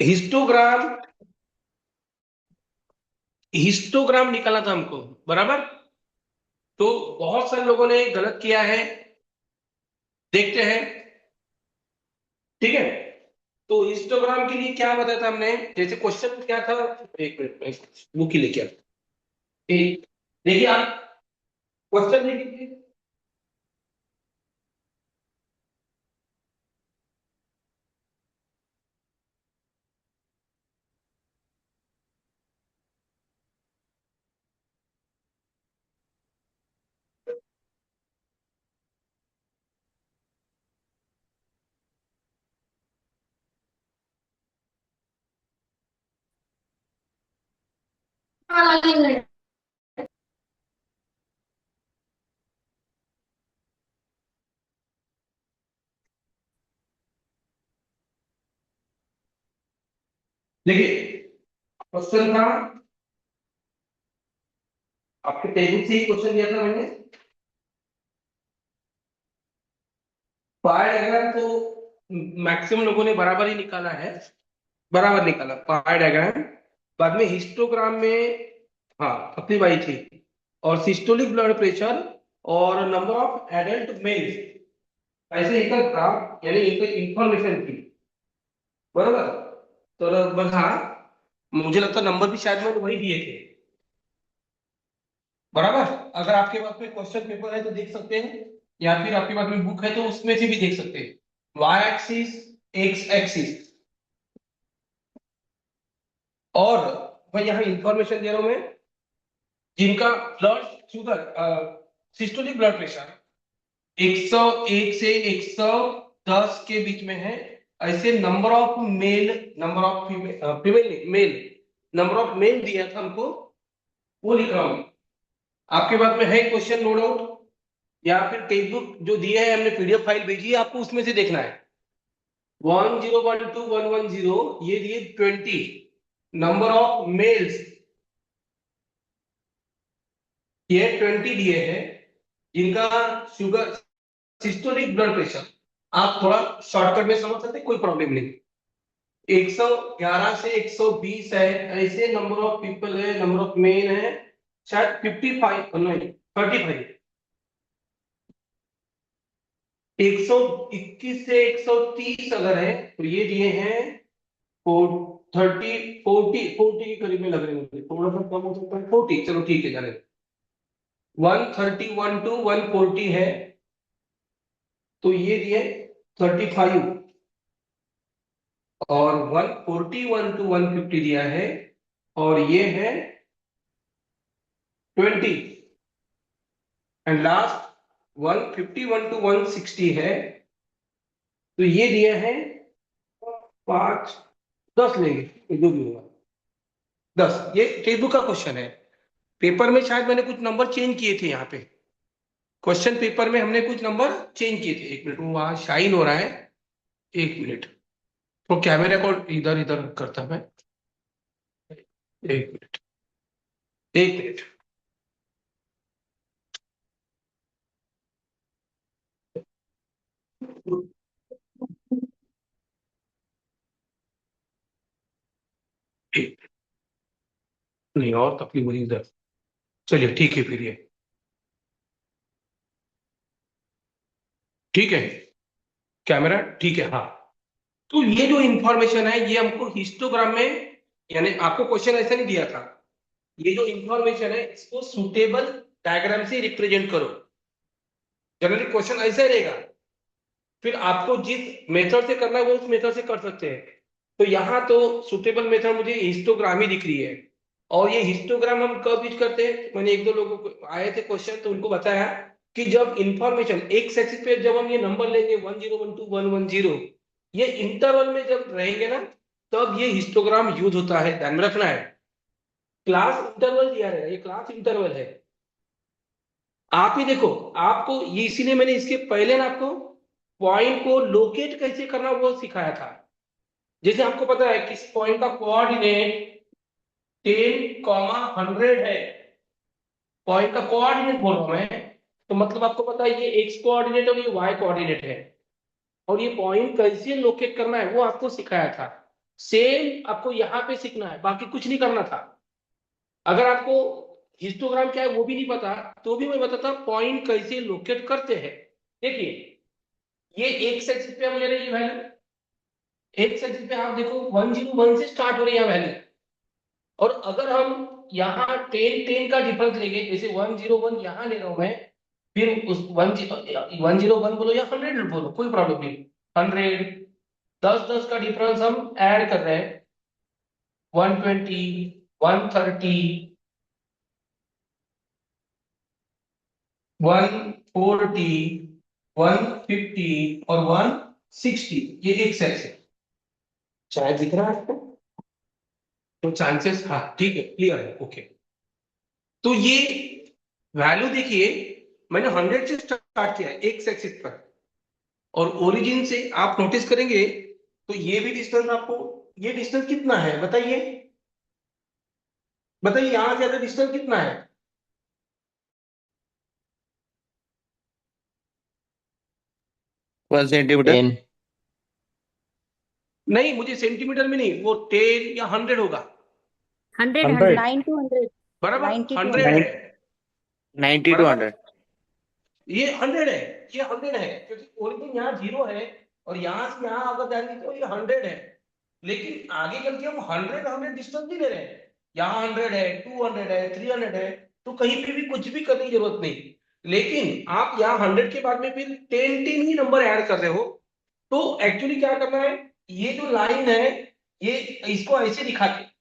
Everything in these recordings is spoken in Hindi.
हिस्टोग्राम हिस्टोग्राम निकाला था हमको, बराबर। तो बहुत सारे लोगों ने गलत किया है, देखते हैं। ठीक है, तो हिस्टोग्राम के लिए क्या बताया था हमने, जैसे क्वेश्चन क्या था। एक मिनट, बुक ही लेके आ। एक देखिए आप, क्वेश्चन देखिए। देखिए, क्वेश्चन था, आपके टेबल से ही क्वेश्चन दिया था मैंने। पाई डायग्राम तो मैक्सिमम लोगों ने बराबर ही निकाला है, बराबर निकाला पाई डायग्राम। बाद में हिस्टोग्राम में, हाँ अपनी बाई थी, और सिस्टोलिक ब्लड प्रेशर और नंबर ऑफ एडल्ट मेल्स, ऐसे एक ग्राफ यानी एक इंफॉर्मेशन थी, बराबर। तो बघा, मुझे लगता है नंबर भी शायद मैंने वही दिए थे, बराबर। अगर आपके पास में क्वेश्चन पेपर है तो देख सकते हैं, या फिर आपके पास में बुक है तो उसमें से भी देख सकते हैं। वाई एक्सिस, एक्स एक्सिस, और मैं यहाँ इंफॉर्मेशन दे रहा हूं मैं, जिनका blood sugar, systolic blood pressure 101 से 110 के बीच में है, ऐसे number of male, number of female, female male, number of male दिया था हमको, वो लिख रहा हूं। आपके पास में है क्वेश्चन नो डाउट, या फिर टेक्स्ट बुक जो दिए है हमने, पीडीएफ फाइल भेजी है आपको, उसमें से देखना है। 1012110, ये दिए 20 नंबर ऑफ मेल्स, ये 20 दिए हैं, जिनका शुगर, सिस्टोलिक ब्लड प्रेशर, आप थोड़ा शॉर्टकट में समझ सकते हैं, कोई प्रॉब्लम नहीं। 111 से 120 है, ऐसे नंबर ऑफ पीपल है, नंबर ऑफ मेन है, शायद 55 नहीं 35, 121 से 130 अगर है तो ये दिए हैं 40 के करीब में लग रहे हैं, थोड़ा सा कम हो सकता है 40, चलो ठीक है जाने। 131 टू 140 है, तो ये दिए 35, और 141 टू 150 दिया है, और ये है 20, एंड लास्ट 151 टू 160 है, तो ये दिए हैं 5, 10 लेंगे जो भी होगा, 10। ये टेक्स्ट बुक का क्वेश्चन है, पेपर में शायद मैंने कुछ नंबर चेंज किए थे यहाँ पे, क्वेश्चन पेपर में हमने कुछ नंबर चेंज किए थे। एक मिनट, वो वहां शाइन हो रहा है, एक मिनट, तो कैमरे को इधर इधर करता मैं, एक मिनट, एक मिनट। एक, नहीं और तकलीफ मुझे इधर, चलिए ठीक है फिर, ये ठीक है, कैमरा ठीक है, हाँ। तो ये जो इंफॉर्मेशन है ये हमको हिस्टोग्राम में, यानी आपको क्वेश्चन ऐसा नहीं दिया था, ये जो इंफॉर्मेशन है इसको सुटेबल डायग्राम से रिप्रेजेंट करो, जनरली क्वेश्चन ऐसा ही रहेगा। फिर आपको जिस मेथड से करना है वो उस मेथड से कर सकते हैं। तो यहाँ तो सुटेबल मेथड मुझे हिस्टोग्राम ही दिख रही है, और ये हिस्टोग्राम हम कब यूज करते हैं, मैंने एक दो लोगों को आए थे क्वेश्चन तो उनको बताया कि जब इंफॉर्मेशन एक सेक्शन पे जब हम ये नंबर लेंगे 1012 110, ये इंटरवल में जब रहेंगे ना, तब ये हिस्टोग्राम यूज होता है, ध्यान में रखना है। क्लास इंटरवल दिया रहेगा, ये क्लास इंटरवल है। आप ही देखो, आपको ये इसीलिए मैंने इसके पहले ना आपको पॉइंट को लोकेट कैसे करना वो सिखाया था। जैसे आपको पता है किसी पॉइंट का कोऑर्डिनेट 10, 100 है, पॉइंट का कोऑर्डिनेट बोल रहा हूं मैं, तो मतलब आपको पता है ये एक्स कोऑर्डिनेट और ये वाई कोऑर्डिनेट है, और ये पॉइंट कैसे लोकेट करना है वो आपको सिखाया था। सेम आपको यहाँ पे सीखना है, बाकी कुछ नहीं करना था। अगर आपको हिस्टोग्राम क्या है वो भी नहीं पता, तो भी मैं बताता पॉइंट कैसे लोकेट करते हैं। देखिए ये एक्स एक्सिस पे हम ले रहे हैं वैल्यू, एक्स एक्सिस पे आप देखो 101 से स्टार्ट हो रही है वैल्यू, और अगर हम यहाँ 10 का डिफरेंस लेंगे, जैसे 101 यहाँ ले रहा हूं मैं, फिर उस 101 बोलो या 100 बोलो, कोई प्रॉब्लम नहीं, 100, 10 का डिफरेंस हम ऐड कर रहे हैं, 120, 130, 140, 150 और 160, ये एक सेट से शायद दिख रहा है आपको, तो चांसेस, हाँ ठीक है, क्लियर है, ओके। तो ये वैल्यू देखिए, मैंने 100 से स्टार्ट किया है एक्स एक्सिस पर, और ओरिजिन से आप नोटिस करेंगे तो ये भी डिस्टेंस आपको, ये डिस्टेंस कितना है बताइए, बताइए यहां से डिस्टेंस कितना है? 1 सेंटीमीटर। 10। नहीं, मुझे सेंटीमीटर में नहीं, वो 10 या 100 होगा। 100 100 100। 9 to 100, बराबर 90 to 100 100। है, 90 to बराबर 100। ये 100 है, ये 100 है, क्योंकि ओरिजिन यहाँ 0 है, और यहाँ से यहाँ अगर जाएंगे तो ये 100 है। लेकिन आगे चल के हम 100 डिस्टेंस नहीं ले रहे हैं, यहाँ 100 है, 200 है, 300 है, तो कहीं पे भी कुछ भी करने की जरूरत नहीं। लेकिन आप यहाँ 100 के बाद में फिर 10 ही नंबर ऐड कर रहे हो, तो एक्चुअली क्या करना है, ये जो लाइन है, ये इसको ऐसे दिखा के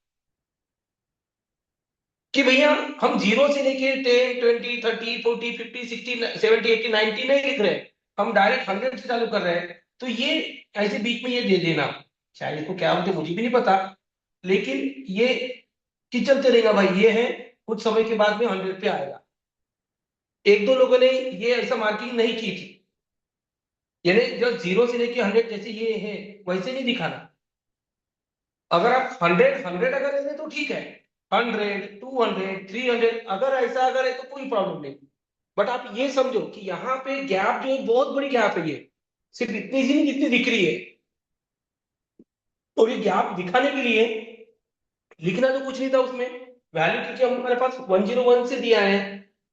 कि भैया हम 0 से लेके 10, 20, 30, 40, 50, 60, 70, 80, 90 नहीं लिख रहे हैं, हम डायरेक्ट 100 से चालू कर रहे हैं। तो ये ऐसे बीच में ये दे देना, शायद इसको क्या बोलते मुझे भी नहीं पता, लेकिन ये कि चलते रहेगा भाई, ये है, कुछ समय के बाद में 100 पे आएगा। एक दो लोगों ने ये ऐसा मार्किंग नहीं की थी, यानी जब 0 से लेके 100 जैसे ये है वैसे नहीं दिखाना। अगर आप 100 अगर ले तो ठीक है, 100, 200, 300 अगर ऐसा अगर है तो कोई प्रॉब्लम नहीं। बट आप ये समझो कि यहाँ पे गैप जो है बहुत बड़ी गैप है, ये सिर्फ इतनी सी नहीं जितनी दिख रही है, तो ये गैप दिखाने के लिए लिखना तो कुछ नहीं था उसमें, वैल्यू क्योंकि हम हमारे पास 101 से दिया है,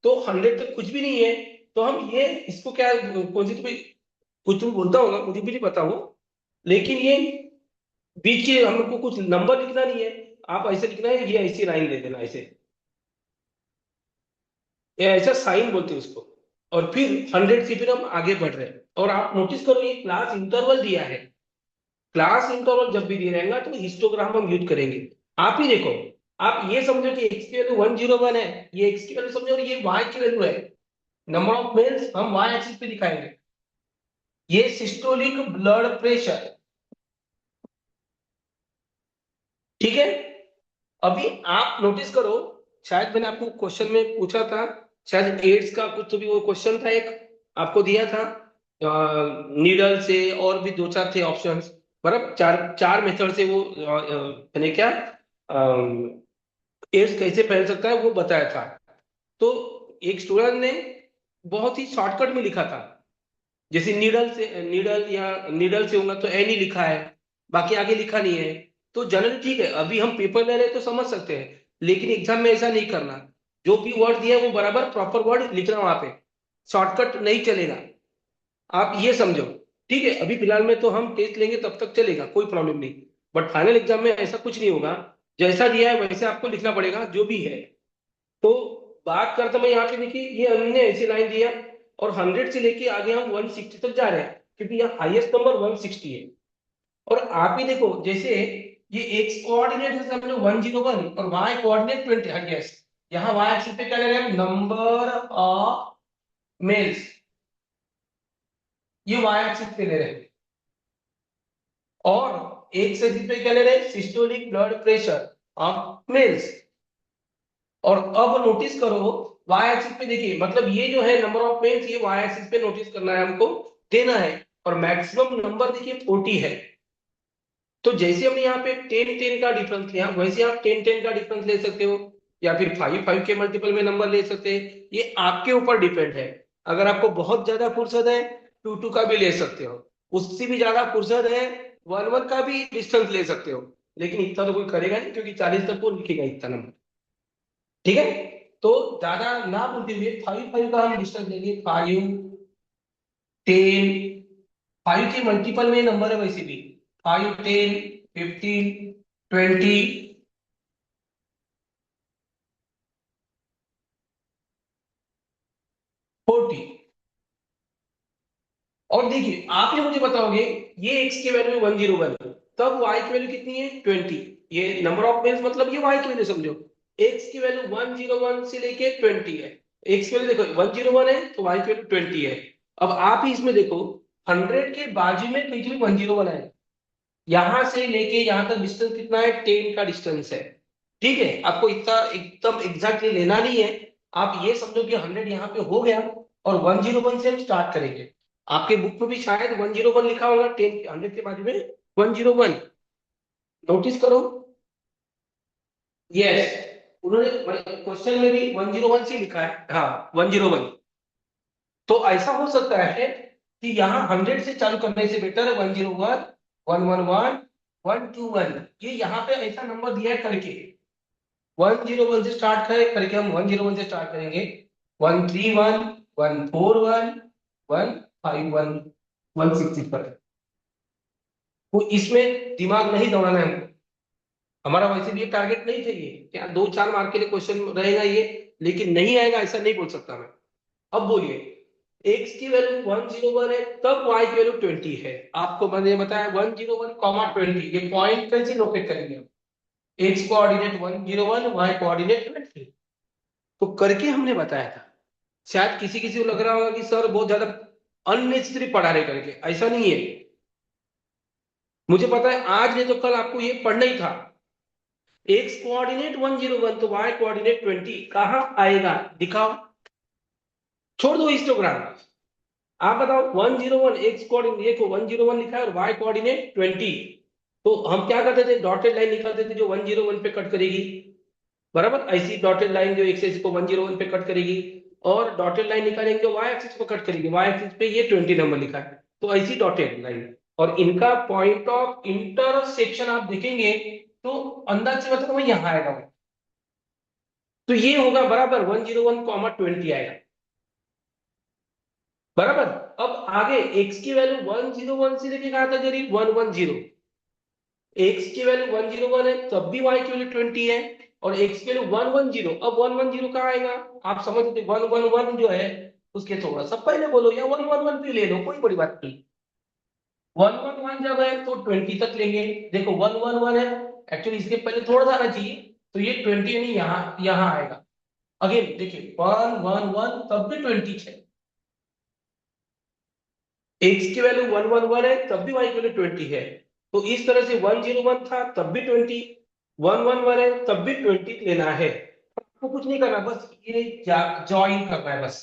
तो 100 तक कुछ भी नहीं है, तो हम ये इसको क्या, कौन सी तो कुछ तुम बोलता होगा मुझे भी नहीं पता वो, लेकिन ये बीच के हमको कुछ नंबर लिखना नहीं है, आप ऐसे लिखना है, ये ऐसी लाइन दे देना ऐसे, ये ऐसा साइन बोलते हैं उसको, और फिर 100 से फिर हम आगे बढ़ रहे हैं। और आप नोटिस करो ये क्लास इंटरवल दिया है, क्लास इंटरवल जब भी दिया रहेगा तो हिस्टोग्राम हम यूज करेंगे। आप ही देखो, आप ये समझो कि एक्स की वैल्यू 101 है, ये एक्स की वैल्यू समझो, और ये वाई की वैल्यू है, नंबर ऑफ मेल्स हम वाई एक्सिस पे दिखाएंगे, ये सिस्टोलिक ब्लड प्रेशर, ठीक है। अभी आप नोटिस करो, शायद मैंने आपको क्वेश्चन में पूछा था, शायद एड्स का कुछ तो भी वो क्वेश्चन था एक, आपको दिया था नीडल से, और भी दो चार थे ऑप्शंस, बराबर चार चार मेथड से वो मैंने क्या एड्स कैसे फैल सकता है वो बताया था। तो एक स्टूडेंट ने बहुत ही शॉर्टकट में लिखा था, जैसे नीडल या नीडल से होगा तो एन ही लिखा है, बाकी आगे लिखा नहीं है। तो जनरली ठीक है, अभी हम पेपर ले रहे हैं तो समझ सकते हैं, लेकिन एग्जाम में ऐसा नहीं करना, जो भी वर्ड दिया है वो बराबर प्रॉपर वर्ड लिखना वहां पे, शॉर्टकट नहीं चलेगा, आप ये समझो। ठीक है, अभी फिलहाल में तो हम टेस्ट लेंगे तब तक चलेगा, कोई प्रॉब्लम नहीं, बट फाइनल एग्जाम में ऐसा कुछ नहीं होगा, जैसा दिया है वैसे आपको लिखना पड़ेगा जो भी है। तो बात करते मैं यहाँ पे, देखिए ये हमने ऐसी लाइन दिया, और 100 से लेके आगे हम 160 तक जा रहे हैं, क्योंकि यहाँ हाईएस्ट नंबर 160 है। और आप ही देखो, जैसे ये एक्स कोऑर्डिनेट है हमने 101, और वाई कोऑर्डिनेट 20, यस, यहाँ वाई एक्सिस पे क्या ले रहे हैं, नंबर ऑफ मेल्स, ये वाई एक्सिस पे ले रहे हैं, और एक्स एक्सिस पे क्या ले रहे हैं, systolic blood pressure of males. और अब नोटिस करो वाई एक्सिस पे, देखिए मतलब ये जो है नंबर ऑफ मेल्स, ये वाई एक्सिस पे नोटिस करना है हमको, देना है, और मैक्सिमम नंबर देखिए 40 है। तो जैसे हमने यहाँ पे 10 का डिफरेंस लिया, वैसे आप 10 का डिफरेंस ले सकते हो, या फिर 5 के मल्टीपल में नंबर ले सकते हैं, ये आपके ऊपर डिपेंड है। अगर आपको बहुत ज्यादा फुर्सत है 2 का भी ले सकते हो, उससे भी ज्यादा फुर्सत है 1 का भी डिस्टेंस ले सकते हो। लेकिन इतना तो कोई करेगा नहीं, क्योंकि 40 तक कौन लिखेगा इतना नंबर। ठीक है, तो ज्यादा ना बोलते हुए 5 का हम डिस्टेंस लेंगे। 5 10, 5 के मल्टीपल में नंबर है वैसे भी। 5 10 15 20 40। और देखिए आप ये मुझे बताओगे, ये x की वैल्यू 101, तब y की वैल्यू कितनी है 20। ये नंबर ऑफ बेस मतलब ये y की वैल्यू समझो। x की वैल्यू 101 से लेके 20 है। x की वैल्यू देखो 101 है तो y की वैल्यू 20 है। अब आप ही इसमें देखो 100 के बाजू में कहीं भी 101 है। यहां से लेके यहां तक डिस्टेंस कितना है, 10 का डिस्टेंस है। ठीक है, आपको इतना एकदम एग्जैक्टली लेना नहीं है। आप ये समझो कि 100 यहाँ पे हो गया, और 101 से हम स्टार्ट करेंगे। आपके बुक में भी शायद 101 लिखा होगा, 10 100 के बाजू में 101। नोटिस करो। यस, उन्होंने क्वेश्चन में भी 101 से लिखा है, हाँ 101। तो ऐसा हो सकता है कि यहाँ 100 से चालू करने से बेटर है 101, 111, 121, ये यहाँ पे ऐसा नंबर दिया है करके। 101 से स्टार्ट करें करके हम 101 से स्टार्ट करेंगे। 131, 141, 151, 160 पर। तो इसमें दिमाग नहीं दौड़ाना है हमको। हमारा वैसे भी ये टारगेट नहीं चाहिए क्या 2-4 मार्क के लिए क्वेश्चन रहेगा ये, लेकिन नहीं आएगा ऐसा नहीं बोल सकता मैं। अब बोलिए, x की वैल्यू 101 है तब y की वैल्यू 20 है। आपको मैंने बताया 101, 20, ये पॉइंट कैसे लोकेट करेंगे हम। x coordinate 101, y coordinate 20। तो करके हमने बताया था। शायद किसी किसी को लग रहा होगा कि सर बहुत ज्यादा अननेसेसरी पढ़ा रहे करके, ऐसा नहीं है। मुझे पता है आज नहीं तो कल आपको ये पढ़ना ही था। x कोऑर्डिनेट 101 तो y कोऑर्डिनेट 20 कहां आएगा दिखाओ। छोड़ दो हिस्टोग्राम, आप बताओ 101 x कोऑर्डिनेट, देखो 101 लिखा है और y कोऑर्डिनेट 20। तो हम क्या करते थे, डॉटेड लाइन निकालते थे जो 101 पे कट करेगी। बराबर, ऐसी डॉटेड लाइन जो एक्स एक्सिस को 101 पे कट करेगी, और डॉटेड लाइन निकालेंगे जो वाई एक्सिस को कट करेगी। वाई एक्सिस पे ये 20 नंबर लिखा है, तो ऐसी डॉटेड लाइन। और इनका पॉइंट ऑफ इंटरसेक्शन आप देखेंगे तो अंदाज से बताओ यहाँ आएगा वो। तो ये होगा बराबर 101, 20 आएगा। बराबर। अब आगे x की वैल्यू 101 से लेके कहा था जरी 110। x की वैल्यू 101 है तब भी y की वैल्यू 20 है, और x की वैल्यू 110। अब 110 कहाँ आएगा, आप समझ लो 111 जो है उसके थोड़ा सा पहले बोलो, या 111 भी ले लो, कोई बड़ी बात नहीं। 111 जब है तो 20 तक लेंगे। देखो 111 है, एक्चुअली इसके पहले थोड़ा सा आना चाहिए, तो ये 20 यानी यहाँ यहाँ आएगा। अगेन देखिए 111 तब भी 20 है। x की वैल्यू 111 है तब भी y की वैल्यू 20 है। तो इस तरह से 101 था तब भी 20, 111 है तब भी 20 लेना है। आपको कुछ नहीं करना, बस ये ज्वाइन करना है बस।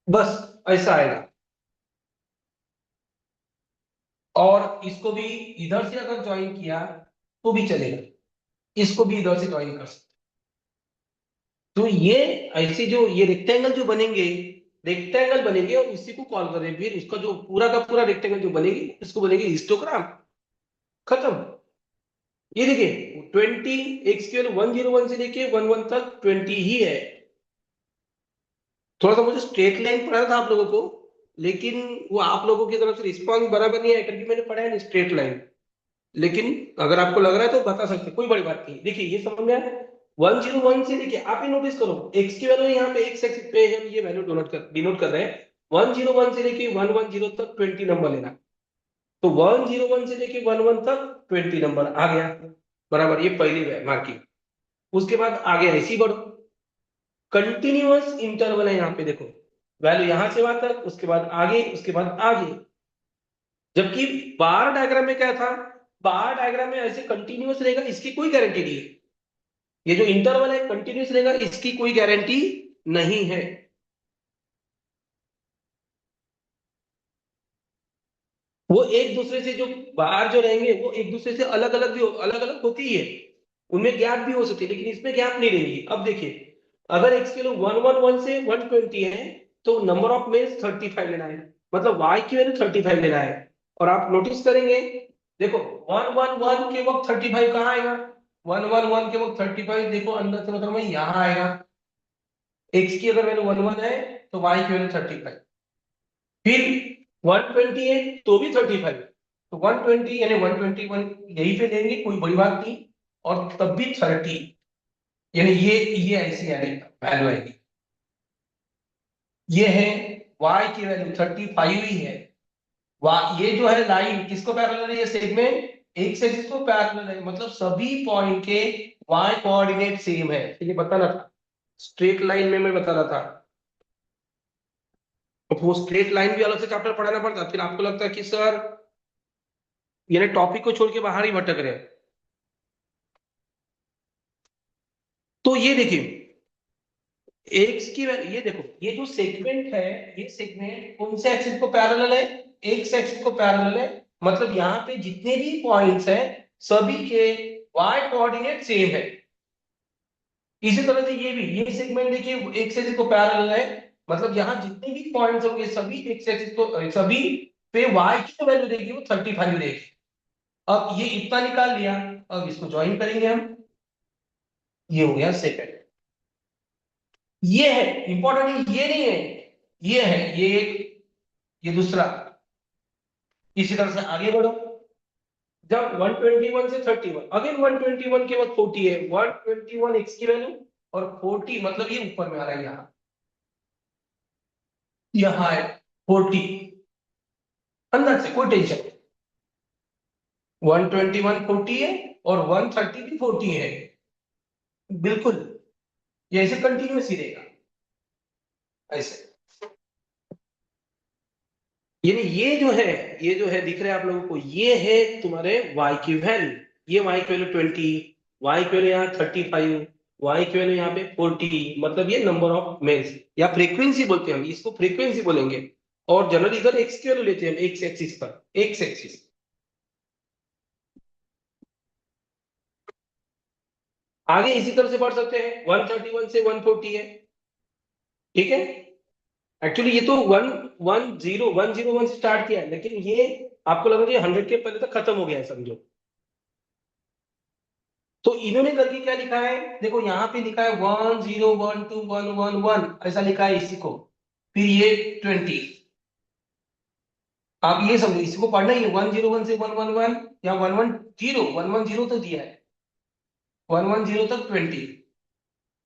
बस ऐसा आएगा। और इसको भी इधर से अगर ज्वाइन किया तो भी चलेगा, इसको भी इधर से ज्वाइन कर सकते। तो ये ऐसे जो ये रेक्टेंगल जो बनेंगे, रेक्टेंगल बनेंगे और इसी को कॉल करें, फिर इसका जो पूरा का पूरा रेक्टेंगल जो बनेगी इसको बनेगी हिस्टोग्राम। खत्म। ये देखिए 20, एक्स की वैल्यू 101 से लेके 11 तक 20 ही है। थोड़ा सा मुझे स्ट्रेट लाइन पढ़ा था आप लोगों को, लेकिन वो आप लोगों की तरफ से रिस्पॉन्स बराबर नहीं है क्योंकि मैंने पढ़ा है स्ट्रेट लाइन। लेकिन अगर आपको लग रहा है तो बता सकते, कोई बड़ी बात नहीं। देखिए ये समझ में आया, 101 से देखिए आप ही नोटिस करो, एक्स की वैल्यू यहाँ पे एक्स एक्सिस पे हम ये वैल्यू डिनोट कर रहे हैं। 101 से लेके 110 तक 20 नंबर लेना। तो 101 से लेके 11 तक 20 नंबर आ गया। बराबर, ये पहली मार्किंग। उसके बाद आगे ऐसी बढ़ो, कंटिन्यूअस इंटरवल है यहाँ पे देखो, वैल्यू यहां से वहां तक, उसके बाद आगे, उसके बाद आगे। जबकि बार डायग्राम में क्या था, बार डायग्राम में ऐसे कंटिन्यूअस रहेगा इसकी कोई गारंटी नहीं है। ये जो इंटरवल है कंटिन्यूअस रहेगा इसकी कोई गारंटी नहीं है। वो एक दूसरे से जो बार जो रहेंगे वो एक दूसरे से अलग अलग भी अलग अलग होती ही है, उनमें गैप भी हो सकती है, लेकिन इसमें गैप नहीं रहेगी। अब देखिए अगर x किलो 111 से 120 है तो नंबर ऑफ मेल्स 35 लेना है, मतलब y की वैल्यू 35 लेना है। और आप नोटिस करेंगे देखो 111 के वक्त 35 कहाँ आएगा? 111 के वक्त 35 देखो अंदर से मतलब मैं यहाँ आएगा। x की अगर वैल्यू 11 है तो y की वैल्यू 35, फिर 120 है तो भी 35, तो 120 यानी 121 यहीं पे लेंगे, कोई बड़ी बात नहीं। और तब भी 30, यानी ये ऐसी आएगी वैल्यू आएगी। ये है y की वैल्यू 35 ही है। ये जो है लाइन किसको पैरेलल है? ये सेगमेंट एक्स एक्सिस को पैरेलल है, मतलब सभी पॉइंट के y कोऑर्डिनेट सेम है। तो ये बताना था, स्ट्रेट लाइन में मैं बता रहा था। तो वो स्ट्रेट लाइन भी अलग से चैप्टर पढ़ाना पड़ता, फिर आपको लगता है कि सर यानी टॉपिक को छोड़ के बाहर ही भटक रहे हैं। तो ये देखिए एक्स की ये देखो, ये जो सेगमेंट है, ये सेगमेंट कौन से एक्सिस को पैरेलल है? एक्स एक्सिस को पैरेलल है, मतलब यहाँ पे जितने भी पॉइंट्स हैं सभी के y कोऑर्डिनेट सेम है। इसी तरह से ये सेगमेंट देखिए एक्स एक्सिस को पैरेलल है, मतलब यहाँ जितने भी पॉइंट्स होंगे सभी एक्स एक्सिस को, सभी पे y की जो वैल्यू देगी वो 35 देगी। अब ये इतना निकाल लिया, अब इसको ज्वाइन करेंगे हम, ये हो गया सेकंड। ये है इंपॉर्टेंट, ये नहीं है, ये है, ये एक, ये दूसरा। इसी तरह से आगे बढ़ो, जब 121 से 31 अगेन 121 के बाद 40 है, 121 एक्स की वैल्यू और 40 मतलब ये ऊपर में आ रहा है, यहाँ है 40, अंदर से कोई टेंशन नहीं। 121 40 है और 130 भी 40 है, बिल्कुल ये ऐसे कंटिन्यूस ही रहेगा ऐसे। यानी ये जो है दिख रहा है आप लोगों को, ये है तुम्हारे y की वैल्यू, ये y की वैल्यू 20, y की वैल्यू यहाँ 35, y की वैल्यू यहाँ पे 40, मतलब ये नंबर ऑफ मेल्स या फ्रीक्वेंसी बोलते हैं हम इसको, फ्रीक्वेंसी बोलेंगे। और जनरली इधर x की वैल्यू लेते हैं हम, x एक्सिस पर, x एक्सिस। आगे इसी तरह से बढ़ सकते हैं, 131 से 140 है, ठीक है। एक्चुअली ये तो 101 से स्टार्ट किया है, लेकिन ये आपको लगा कि 100 के पहले तक खत्म हो गया है समझो। तो इन्होंने करके क्या लिखा है, देखो यहाँ पे लिखा है 1012111 ऐसा लिखा है इसी को, फिर ये 20। आप ये समझो, इसी को पढ़ना ही है, 101 से 111 या 110 तो दिया है, 110 तक 20,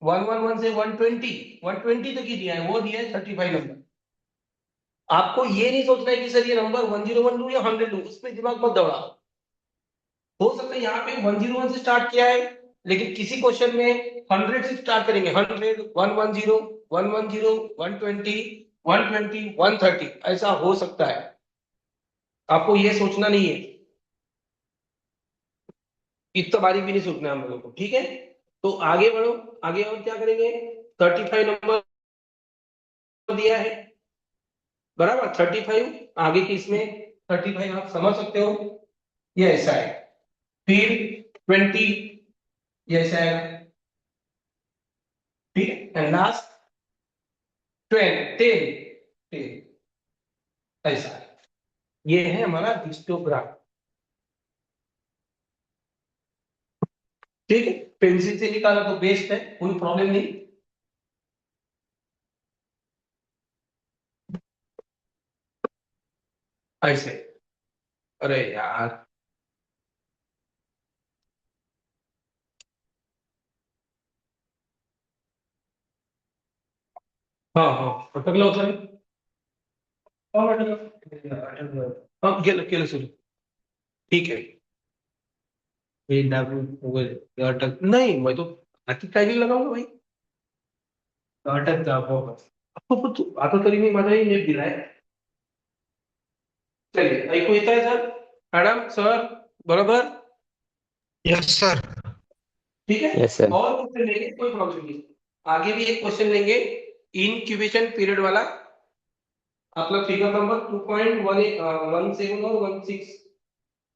111 से 120 तक ही दिया है, वो दिया है 35 नंबर। आपको ये नहीं सोचना है कि सर ये नंबर 101 लूं या 100 लूं, उसमें दिमाग मत दौड़ाओ। हो सकता है यहाँ पे 101 से स्टार्ट किया है, लेकिन किसी क्वेश्चन में 100 से स्टार्ट करेंगे, 100 110 110 120 120 130 ऐसा हो सकता है। आपको ये सोचना नहीं है, इतना बारीक भी नहीं सोचना है हम लोगों को, ठीक है। तो आगे बढ़ो, आगे और क्या करेंगे, 35 नंबर दिया है, बराबर 35, आगे की इसमें 35 आप समझ सकते हो, ये ऐसा है, फिर 20 ये ऐसा है, ठीक है, एंड लास्ट 10 ऐसा है। ये है हमारा हिस्टोग्राम, ठीक है। पेंसिल से निकाला तो बेस्ट है, कोई प्रॉब्लम नहीं। ऐसे, अरे यार, हाँ हाँ अटकला होता है, हाँ अटकला, हाँ केलं सुरू, ठीक है। हे अटक नहीं, मैं तो नक्की काय नाही लगावलं भाई, अटक आता तरी मी माझाही नेट दिलाय। चलिए ऐकू येत आहे सर, मॅडम सर, बरोबर, यस सर। ठीक है। Yes sir. और क्वेश्चन लेंगे, कोई प्रॉब्लम नहीं। आगे भी एक क्वेश्चन लेंगे इनक्यूबेशन पीरियड वाला, आपका फिगर नंबर 2.17 और 16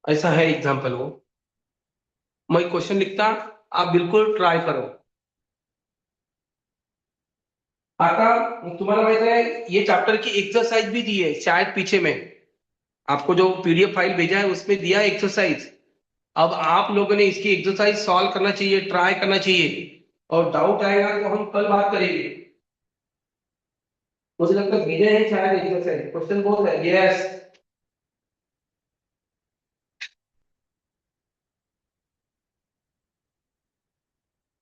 ऐसा है एग्जाम्पल वो, मैं क्वेश्चन लिखता, आप बिल्कुल ट्राई करो। आता तुम्हाला माहित आहे ये चैप्टर की एक्सरसाइज भी दी है शायद पीछे में, आपको जो पीडीएफ फाइल भेजा है उसमें दिया एक्सरसाइज। अब आप लोगों ने इसकी एक्सरसाइज सॉल्व करना चाहिए, ट्राई करना चाहिए, और डाउट आएगा तो हम कल बात करेंगे। मुझे लगता है भेजे हैं शायद एक्सरसाइज, क्वेश्चन बहुत है। यस,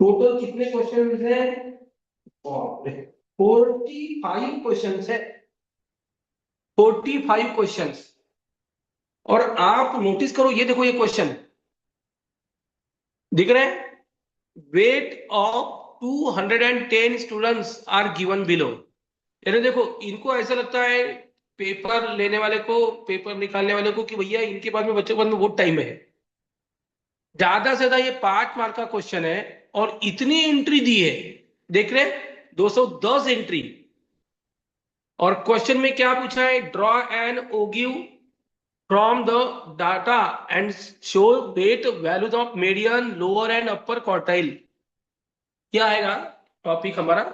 टोटल कितने क्वेश्चन हैं? 45 क्वेश्चन है। 45 क्वेश्चन। और आप नोटिस करो, ये देखो ये क्वेश्चन दिख रहे हैं। Weight of 210 students are given below. यानी देखो, इनको ऐसा लगता है, पेपर लेने वाले को, पेपर निकालने वाले को, कि भैया इनके पास में, बच्चों के पास में बहुत टाइम है। ज्यादा से ज्यादा ये 5 मार्क का क्वेश्चन है, और इतनी एंट्री दी है, देख रहे हैं, 210 एंट्री। और क्वेश्चन में क्या पूछा है? Draw an ogive from the data and show what values of median, lower and upper quartile. क्या आएगा टॉपिक हमारा?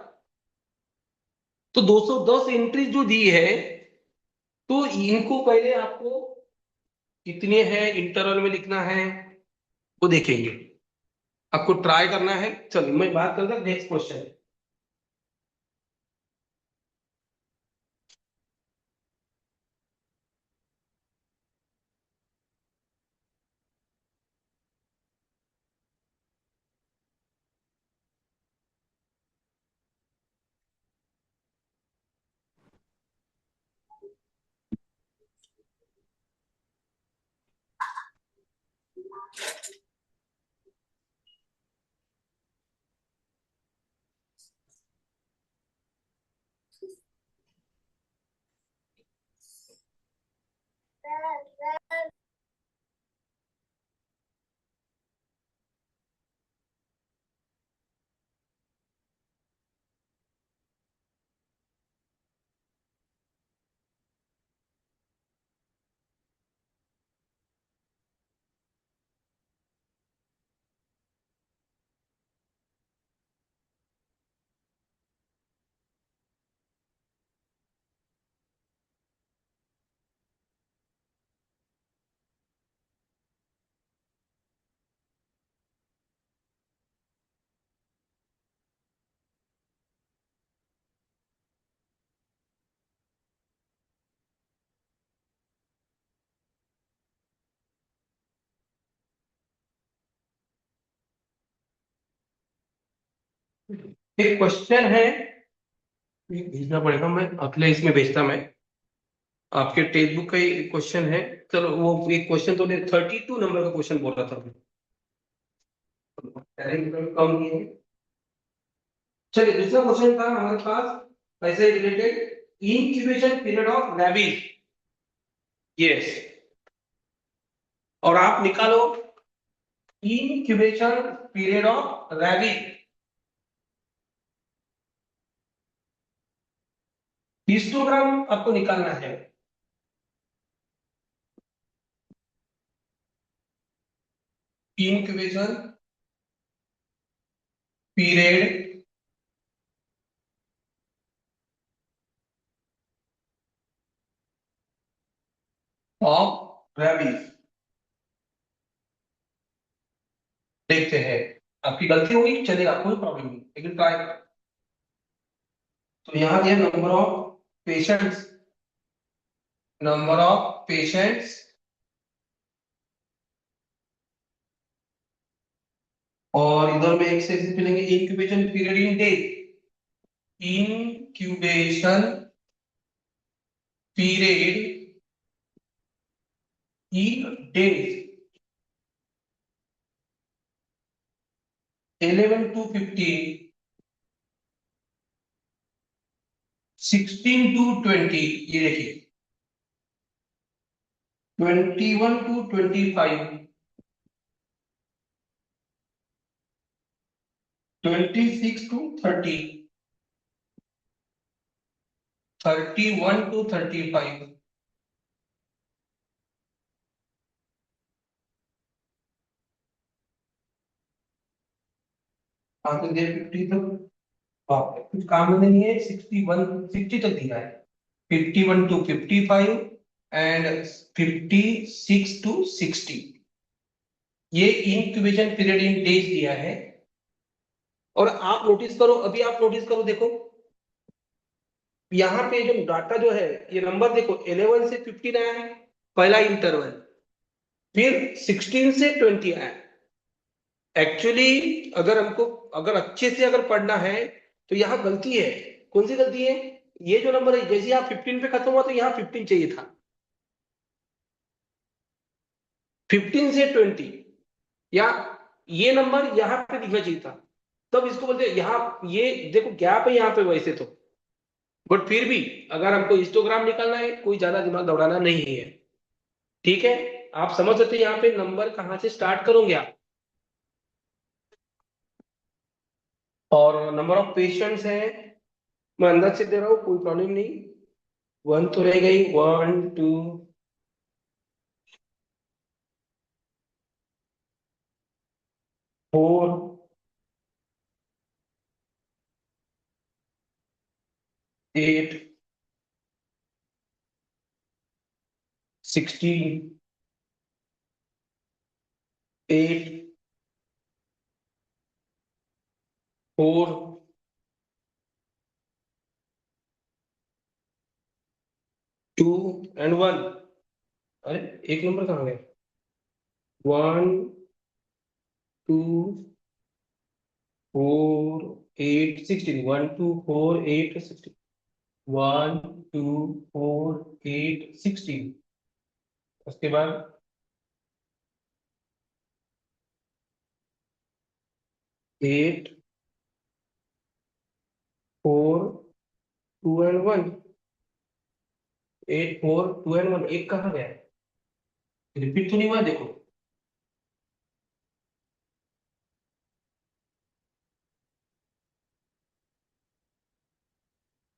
तो 210 एंट्री जो दी है, तो इनको पहले आपको कितने हैं इंटरवल में लिखना है वो देखेंगे। आपको ट्राई करना है। चलिए मैं बात करता हूँ नेक्स्ट क्वेश्चन। एक क्वेश्चन है, ये भेजना पड़ेगा, मैं अगले इसमें भेजता मैं। आपके टेक्स्ट बुक का एक क्वेश्चन है। चलो वो एक क्वेश्चन तो 32 नंबर का क्वेश्चन बोल रहा था। कम नहीं है। चलिए दूसरा क्वेश्चन था हमारे पास ऐसे related, incubation period of rabies. Yes, और आप निकालो incubation period of rabies. Histogram आपको निकालना है। Incubation period of rabies. देखते हैं। आपकी गलती हुई चलेगा, कोई प्रॉब्लम नहीं, लेकिन ट्राई। तो यहाँ दिया number of patients, number of patients, और इधर में एक से मिलेंगे incubation period in days. Incubation period in days 11 to 15, 16 to 20, ये देखिए 21 to 25, 26 to 30, 31 to 35। आगे दे 50 तक। बाप रे, कुछ काम में नहीं है। 61, 60 तक दिया है। 51 to 55 एंड 56 टू 60, ये इंक्यूबेशन पीरियड इन डेज दिया है। और आप नोटिस करो, अभी आप नोटिस करो, देखो यहाँ पे जो डाटा जो है, ये नंबर देखो 11 से 15 आया है पहला इंटरवल, फिर 16 से 20 आया। एक्चुअली अगर हमको, अगर अच्छे से अगर पढ़ना है तो यहाँ गलती है। कौन सी गलती है? ये जो नंबर है, जैसे यहाँ 15 पे खत्म हुआ तो यहाँ 15 चाहिए था, 15 से 20, या ये नंबर यहाँ पे दिखना चाहिए था, तब इसको बोलते हैं यहाँ। ये देखो गैप है यहाँ पे वैसे तो, बट फिर भी अगर हमको हिस्टोग्राम निकालना है, कोई ज्यादा दिमाग दौड़ाना नहीं है। ठीक है, आप समझ सकते हैं यहाँ पे नंबर कहाँ से स्टार्ट करोगे आप। और नंबर ऑफ पेशेंट्स है, मैं अंदाज से दे रहा हूँ, कोई प्रॉब्लम नहीं। वन तो रह गई, 1 2 4 8 16 8 4 2 एंड 1। अरे एक नंबर कहाँ गया? 1 2 4 8 16, 1 2 4 8 16, 1 2 4 8 16। उसके बाद 8 4 2 एंड 1, 8 4 2 एंड 1, एक कहाँ गया? रिपीट तो नहीं हुआ, देखो।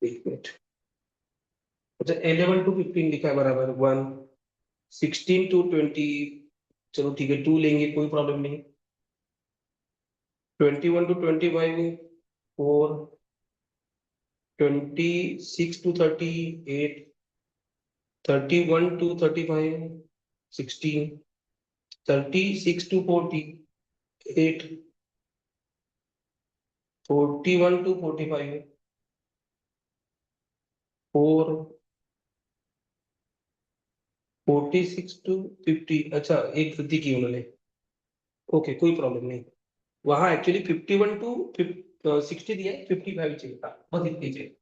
एक मिनट। अच्छा, 11 to 15 लिखा है बराबर, 1 16 to 20, चलो ठीक है 2 लेंगे, कोई प्रॉब्लम नहीं। 21 to 25, 4। 26 to 38, 31 to 35, 16। 36 to 40, 8। 41 to 45, 4। 46 to 50, अच्छा एक गलती की उन्होंने, ओके कोई प्रॉब्लम नहीं। वहां एक्चुअली 51 to 60 दिया है, 55 चाहिए था, बस इतनी चाहिए।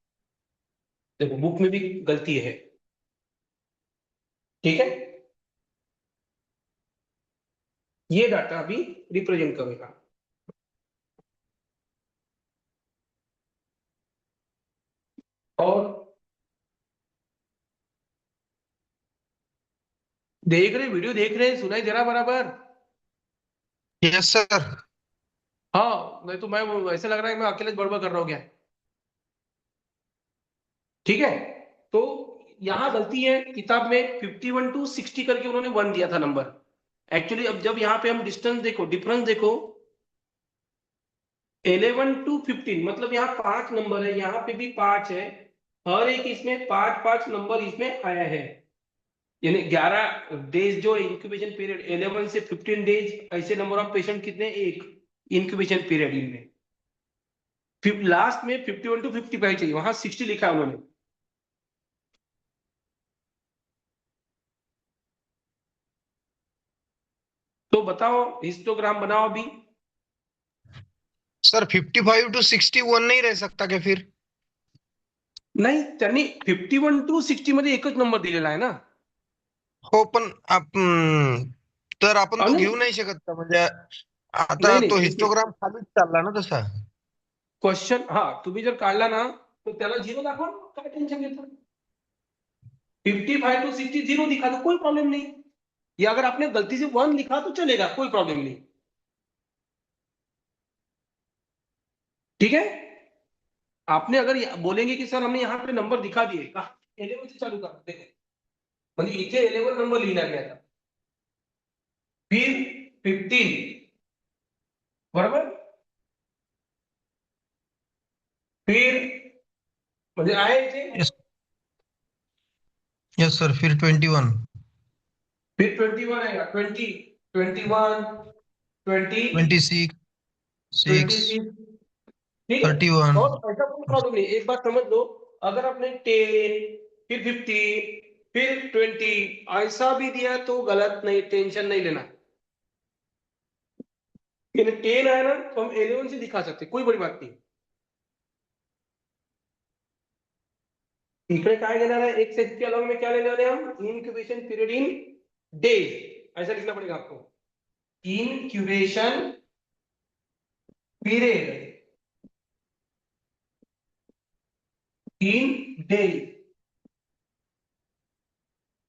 देखो बुक में भी गलती है। ठीक है, ये डाटा अभी रिप्रेजेंट करेगा। और देख रहे, वीडियो देख रहे, सुनाई दे रहा बराबर? Yes sir. हाँ, नहीं तो मैं ऐसे लग रहा है मैं अकेले बड़बड़ कर रहा हूँ क्या? ठीक है, तो यहाँ गलती है किताब में, 51 to 60 करके उन्होंने 1 दिया था नंबर। एक्चुअली अब जब यहाँ पे हम डिस्टेंस देखो, डिफरेंस देखो, 11 to 15, मतलब यहाँ 5 नंबर है, यहाँ पे भी 5 है। हर एक इसमें 5 5 नंबर इसमें आया है, यानी 11 डेज जो इंक्यूबेशन पीरियड, 11 से 15 डेज, ऐसे नंबर ऑफ पेशेंट कितने, एक इंक्यूबेशन पीरियड इनमें। फिर लास्ट में 51 to 55 चाहिए, वहां 60 लिखा है उन्होंने। तो बताओ, हिस्टोग्राम बनाओ अभी। सर 55 to 61 नहीं रह सकता क्या फिर? नाही, त्यांनी 51 to 60 मध्ये एकच नंबर दिलेला आहे ना। हो पण तर आपण तो आणि घेऊ नाही शकत का म्हणजे नाही आता तो नाही, एक हिस्टोग्राम खालीच चालला ना तसा. क्वेश्चन, हा तुम्ही जर काढला ना तो त्याला झिरो दाखवा, काय टेन्शन घेता? 55 to 60 जीरो दिखा दो, कोई प्रॉब्लम नहीं। या अगर आपने गलती से 1 लिखा तो चलेगा, कोई प्रॉब्लम नहीं। ठीक है, आपने अगर बोलेंगे कि सर हमने यहाँ पे नंबर दिखा दिए, कहा 11 से चालू कर देखो, म्हणजे इथे 11 नंबर लिहिला गया था, फिर 15, बरोबर, फिर म्हणजे आहे इथे Yes. यस सर, फिर 21। फिर 21 आएगा, 20, 21, 20, 26, ट्वेंटी 6, सिक्स ठीक है। 31। और ऐसा कोई प्रॉब्लम नहीं, एक बात समझ लो, अगर आपने 10, फिर 15, फिर 20 ऐसा भी दिया तो गलत नहीं, टेंशन नहीं लेना। यानी 10 आया ना तो हम 11 से दिखा सकते, कोई बड़ी बात नहीं। इकडे काय घेणार है, एक सेट के अलॉन्ग में क्या लेने वाले हैं हम, इंक्यूबेशन पीरियड इन डेज, ऐसा लिखना पड़ेगा आपको, इंक्यूबेशन पीरियड इन डेज।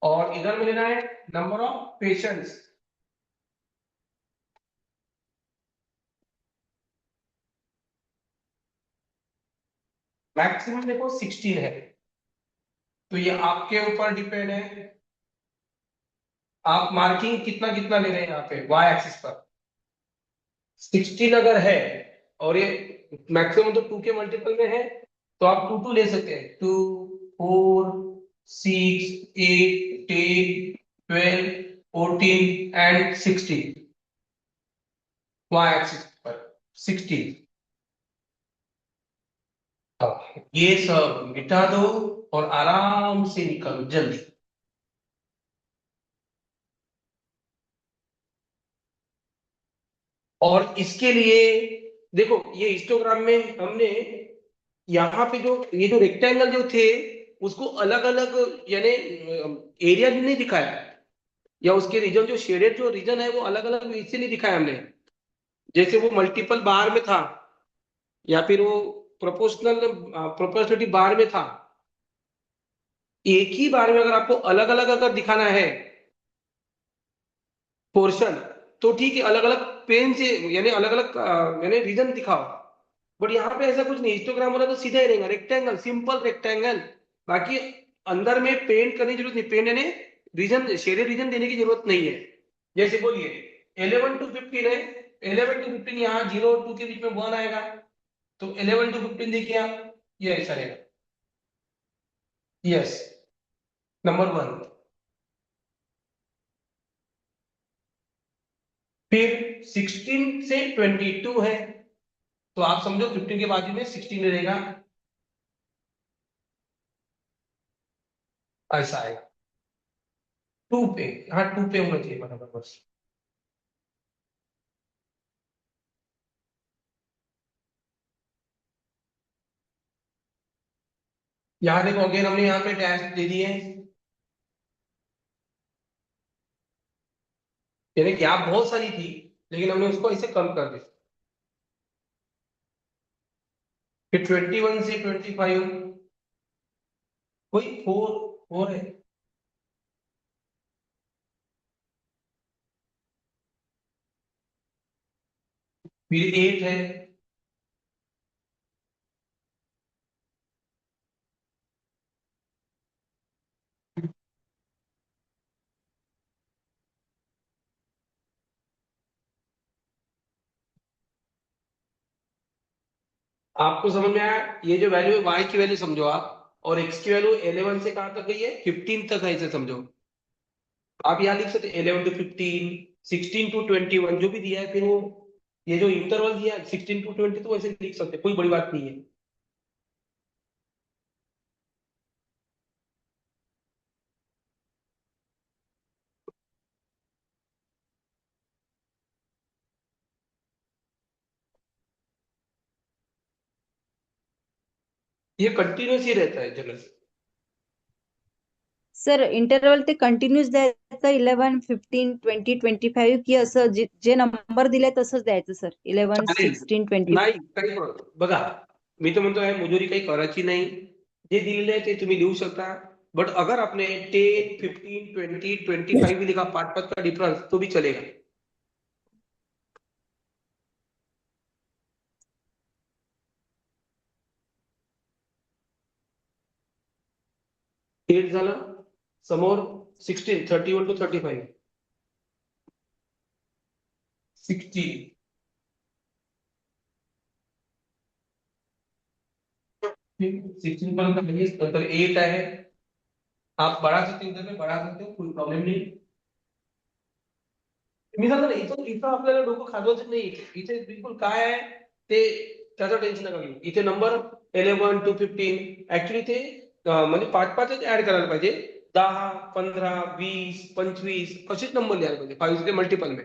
और इधर में लेना है नंबर ऑफ पेशेंट्स, मैक्सिमम देखो 16 है, तो ये आपके ऊपर डिपेंड है, आप मार्किंग कितना कितना ले रहे हैं यहाँ पे वाई एक्सिस पर। 16 अगर है और ये मैक्सिमम तो 2 के मल्टीपल में है, तो आप 2 2 ले सकते हैं, 2, 4, 6, 8, 10, 12, 14 एंड 16, वाई एक्सिस पर 16। ये सब मिटा दो और आराम से निकालो जल्दी। और इसके लिए देखो, ये हिस्टोग्राम में हमने यहाँ पे जो ये जो रेक्टेंगल जो थे उसको अलग अलग यानी एरिया नहीं दिखाया, या उसके रीजन जो शेडेड जो रीजन है वो अलग अलग इससे नहीं दिखाया हमने, जैसे वो मल्टीपल बार में था या फिर वो प्रोपोर्शनल प्रोपोर्शनलिटी बार में था। एक ही बार में अगर आपको अलग अलग अगर दिखाना है पोर्शन, तो ठीक है, अलग अलग पेन से यानी अलग अलग यानी रीजन दिखाओ। बट यहाँ पे ऐसा कुछ नहीं, हिस्टोग्राम वाला तो सीधा ही रहेगा, रेक्टेंगल, सिंपल रेक्टेंगल। बाकी अंदर में पेंट करने की जरूरत नहीं, पेंट यानी रीजन, शेडेड रीजन देने की जरूरत नहीं है। जैसे बोलिए 11 to 15 है, 11 to 15 यहाँ 0 और 2 के बीच में 1 आएगा, तो 11 to 15 देखिए आप, ये ऐसा रहेगा। Yes, number 1। फिर 16 से 22 है, तो आप समझो 15 के बाजू में 16 रहेगा, ऐसा आएगा। 2 पे, हाँ 2 पे होना चाहिए बराबर बस। यहाँ देखो अगेन हमने यहाँ पे डैश दे दिए, यानी गैप बहुत सारी थी लेकिन हमने उसको ऐसे कम कर दिया। फिर 21 से 25, कोई 4, 4 है। फिर 8 है, आपको समझ में आया, ये जो वैल्यू है वाई की वैल्यू समझो आप, और एक्स की वैल्यू 11 से कहां तक गई है, 15 तक है, इसे समझो। आप यहाँ लिख सकते 11 to 15, 16 to 21 जो भी दिया है, फिर वो ये जो इंटरवल दिया है 16 to 20, तो वैसे लिख सकते, कोई बड़ी बात नहीं है। ये कंटिन्यूस ही रहता है जनरल। सर इंटरवल ते कंटिन्यूस द्यायचं 11, 15, 20, 25 की असं जे नंबर दिले तसंच द्यायचं सर, 11, चालेल, 16, 20? नाही काही प्रॉब्लेम बघा, मी तर म्हणतोय मजुरी काही करायची नाही, जे दिलेलं आहे ते तुम्ही लिहू शकता। बट अगर आपने 10, 15, 20, 25 भी लिखा, 5 5 का डिफरेंस, तो भी चलेगा। 8 झालं, समोर 16, 31 to 35, 16, 16 पर्यंत म्हणजे नंतर 8 आहे, आप बढ़ा सकते हो इधर में बढ़ा सकते हो कोई प्रॉब्लेम नाही मी सांगतो ना इथं इथं आपल्याला डोकं खाजवायचं नाही इथे बिलकुल काय आहे ते त्याचं टेन्शन नका घेऊ इथे नंबर 11 to 15 ऍक्च्युली ते म्हणजे पाच पाचच ऍड करायला पाहिजे 10 15 20 25 असेच नंबर लिहायला पाहिजे 5 के मल्टीपल में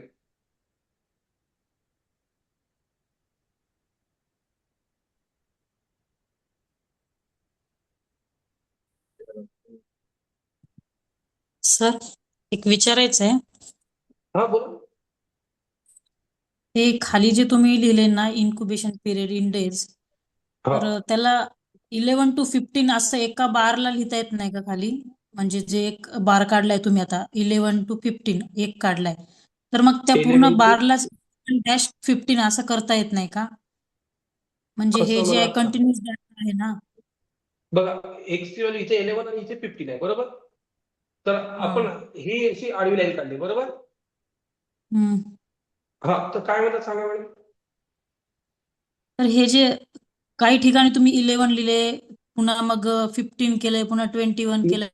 सर एक विचारायचं आहे हाँ बोलो ते खाली जे तुम्ही लिहिले ना इन्क्युबेशन पिरियड इन डेज हाँ तर त्याला 11 to 15 असं एका बारला लिहिता येत नाही का खाली म्हणजे जे एक बार काढलाय तुम्ही आता 11 to 15 एक काढलाय तर मग त्या पूर्ण 11 to बारलाच -15 असं करता येत नाही का म्हणजे हे कसं जे मला आहे कंटिन्युअस डाटा आहे ना बघा एक्स ची व्हॅल्यू इथे 11 आणि इथे 15 आहे बरोबर तर हा आपण ही अशी आडवी लाईन काढली बरोबर हम्म हा तर काय म्हणतात सांगा मॅडम तर हे जे काही ठिकाणी तुम्ही 11 लिहिले पुन्हा मग 15 केलंय पुन्हा 21 केलंय